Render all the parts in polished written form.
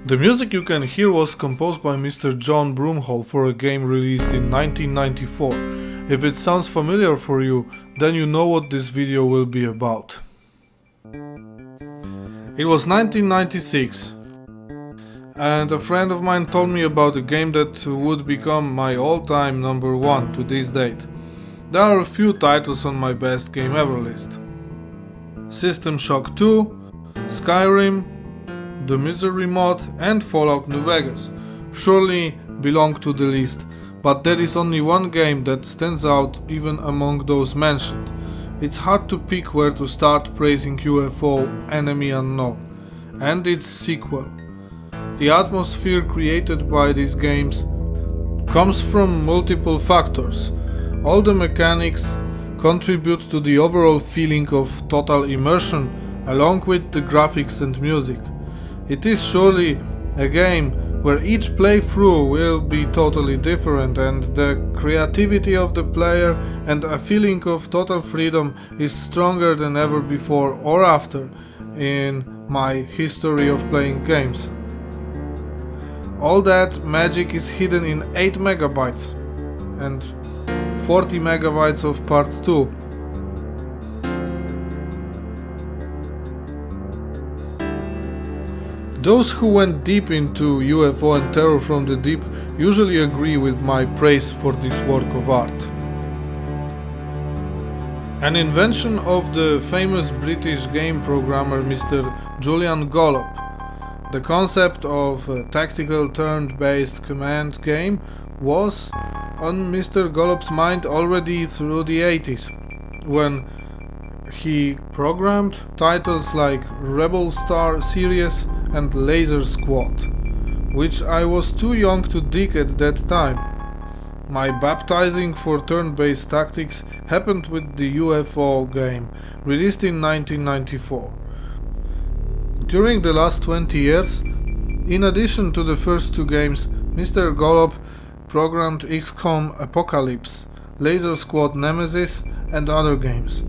The music you can hear was composed by Mr. John Broomhall for a game released in 1994. If it sounds familiar for you, then you know what this video will be about. It was 1996, and a friend of mine told me about a game that would become my all-time number one to this date. There are a few titles on my best game ever list: System Shock 2, Skyrim, The Misery mod and Fallout New Vegas surely belong to the list, but there is only one game that stands out even among those mentioned. It's hard to pick where to start praising UFO Enemy Unknown and its sequel. The atmosphere created by these games comes from multiple factors. All the mechanics contribute to the overall feeling of total immersion, along with the graphics and music. It is surely a game where each playthrough will be totally different, and the creativity of the player and a feeling of total freedom is stronger than ever before or after in my history of playing games. All that magic is hidden in 8 megabytes and 40 megabytes of part 2. Those who went deep into UFO and Terror from the Deep usually agree with my praise for this work of art. An invention of the famous British game programmer Mr. Julian Gollop. The concept of a tactical turn-based command game was on Mr. Gollop's mind already through the 80s, when he programmed titles like Rebel Star Series and Laser Squad, which I was too young to dig at that time. My baptizing for turn-based tactics happened with the UFO game, released in 1994. During the last 20 years, in addition to the first two games, Mr. Gollop programmed XCOM Apocalypse, Laser Squad Nemesis and other games.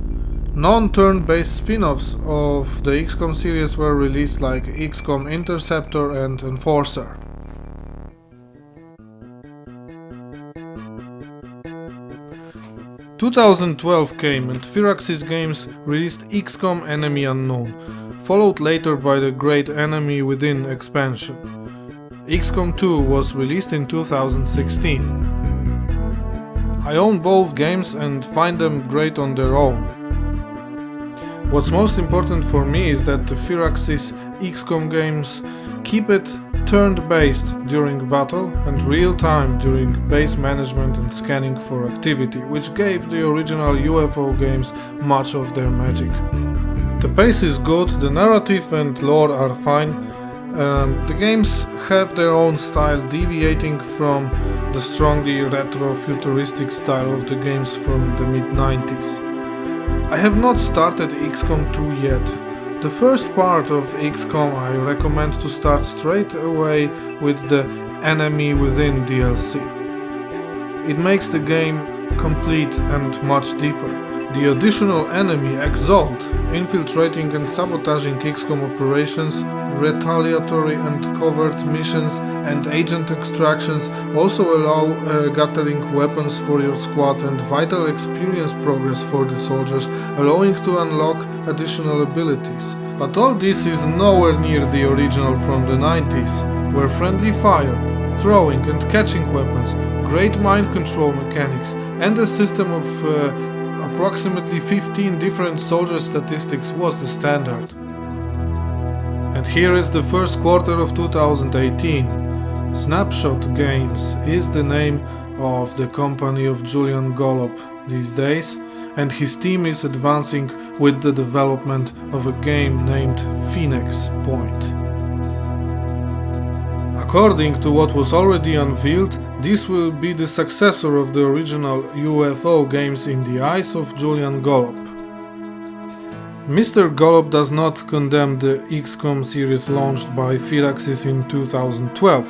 Non-turn-based spin-offs of the XCOM series were released, like XCOM Interceptor and Enforcer. In 2012 came and Firaxis Games released XCOM Enemy Unknown, followed later by the Great Enemy Within expansion. XCOM 2 was released in 2016. I own both games and find them great on their own. What's most important for me is that the Firaxis XCOM games keep it turn-based during battle and real-time during base management and scanning for activity, which gave the original UFO games much of their magic. The pace is good, the narrative and lore are fine. The games have their own style, deviating from the strongly retro-futuristic style of the games from the mid-90s. I have not started XCOM 2 yet. The first part of XCOM I recommend to start straight away with the Enemy Within DLC. It makes the game complete and much deeper. The additional enemy Exalt, infiltrating and sabotaging XCOM operations, retaliatory and covert missions and agent extractions also allow gathering weapons for your squad and vital experience progress for the soldiers, allowing to unlock additional abilities. But all this is nowhere near the original from the 90s, where friendly fire, throwing and catching weapons, great mind control mechanics and a system of approximately 15 different soldier statistics was the standard. And here is the first quarter of 2018. Snapshot Games is the name of the company of Julian Gollop these days, and his team is advancing with the development of a game named Phoenix Point. According to what was already unveiled, this will be the successor of the original UFO games in the eyes of Julian Gollop. Mr. Gollop does not condemn the XCOM series launched by Firaxis in 2012.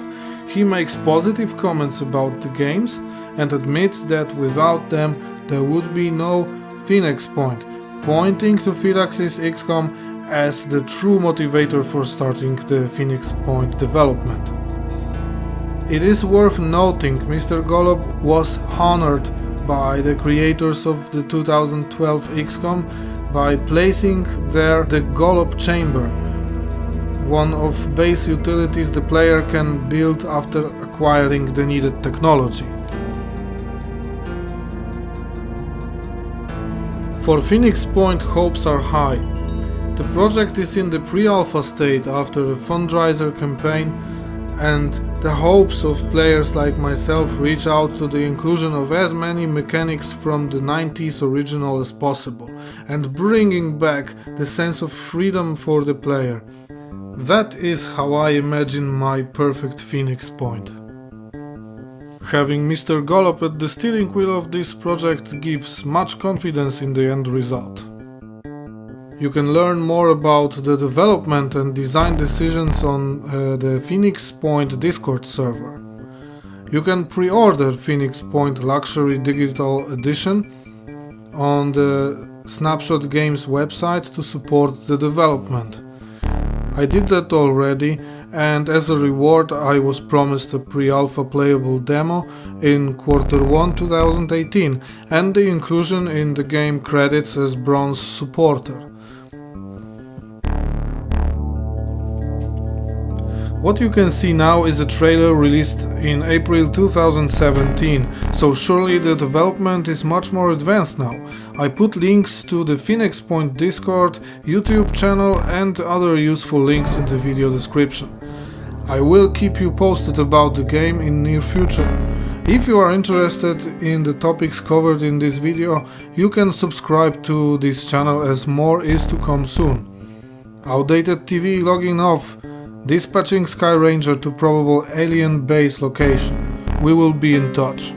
He makes positive comments about the games and admits that without them there would be no Phoenix Point, pointing to Firaxis XCOM as the true motivator for starting the Phoenix Point development. It is worth noting Mr. Golob was honored by the creators of the 2012 XCOM by placing there the Golob Chamber, one of base utilities the player can build after acquiring the needed technology. For Phoenix Point, hopes are high. The project is in the pre-alpha state after a fundraiser campaign, and the hopes of players like myself reach out to the inclusion of as many mechanics from the 90s original as possible, and bringing back the sense of freedom for the player. That is how I imagine my perfect Phoenix Point. Having Mr. Golob at the steering wheel of this project gives much confidence in the end result. You can learn more about the development and design decisions on the Phoenix Point Discord server. You can pre-order Phoenix Point Luxury Digital Edition on the Snapshot Games website to support the development. I did that already, and as a reward I was promised a pre-alpha playable demo in Q1 2018 and the inclusion in the game credits as bronze supporter. What you can see now is a trailer released in April 2017, so surely the development is much more advanced now. I put links to the Phoenix Point Discord, YouTube channel and other useful links in the video description. I will keep you posted about the game in near future. If you are interested in the topics covered in this video, you can subscribe to this channel as more is to come soon. Outdated TV logging off. Dispatching Sky Ranger to probable alien base location. We will be in touch.